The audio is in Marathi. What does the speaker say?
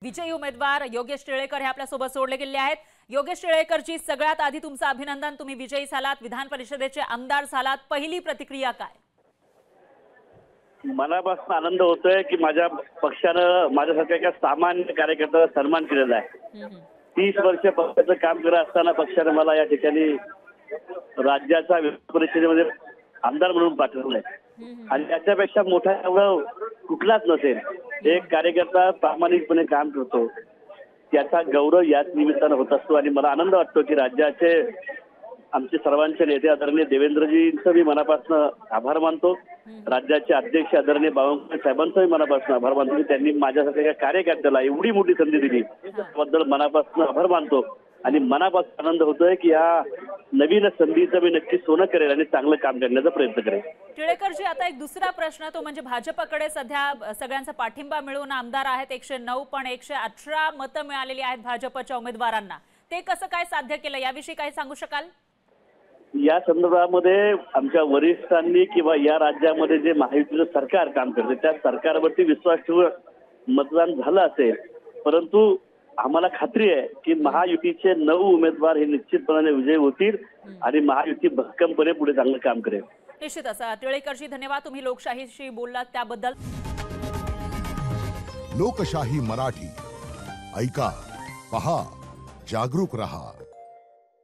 विजयी उमेदवार योगेश टिळेकर हे आपल्यासोबत जोडले गेले आहेत। योगेश टिळेकरची सगळ्यात आधी तुमचं अभिनंदन, तुम्ही विजयी झालात, विधान परिषदेचे आमदार झालात। पहिली प्रतिक्रिया काय? मनापासून आनंद होतोय की माझ्या पक्षानं माझ्यासारख्या एका सामान्य कार्यकर्त्याचा सन्मान केलेला आहे। 30 वर्ष पक्षाचं काम करत असताना पक्षाने मला या ठिकाणी राज्याच्या विधान परिषदेमध्ये आमदार म्हणून पाठवलंय आणि त्याच्यापेक्षा मोठा एवढं कुठलाच नसेल। एक कार्यकर्ता प्रामाणिकपणे काम करतो त्याचा गौरव याच निमित्तानं होत असतो आणि मला आनंद वाटतो की राज्याचे आमचे सर्वांचे नेते आदरणीय देवेंद्रजींचं मी मनापासून आभार मानतो। राज्याचे अध्यक्ष आदरणीय बावनकुळे साहेबांचंही मनापासून आभार मानतो की त्यांनी माझ्यासारख्या कार्यकर्त्याला एवढी मोठी संधी दिली, त्याबद्दल मनापासून आभार मानतो आणि मनापासून आनंद होतोय की या नवीन संधीचं मी नक्की सोनं करेल आणि चांगलं काम करण्याचा प्रयत्न करेल। टिळेकरजी, आता एक दुसरा प्रश्न तो म्हणजे भाजपकडे सध्या सगळ्यांचा पाठिंबा मिळून आमदार आहेत 109, पण 118 मतं मिळालेली आहेत भाजपच्या उमेदवारांना। ते कसं काय साध्य केलं, याविषयी काही सांगू शकाल? या संदर्भामध्ये आमच्या वरिष्ठांनी किंवा या राज्यामध्ये जे महायुतीचं सरकार काम करते त्या सरकारवरती विश्वास ठेवून मतदान झालं असेल, परंतु आम्हाला खात्री आहे की महायुतीचे 9 उमेदवार हे निश्चितपणे विजयी होतील आणि महायुती भक्कमपणे पुढे चांगलं काम करेल। निश्चितच टिळेकरजी, धन्यवाद, तुम्ही लोकशाहीशी बोललात त्याबद्दल। लोकशाही मराठी ऐका, पहा, जागरूक रहा।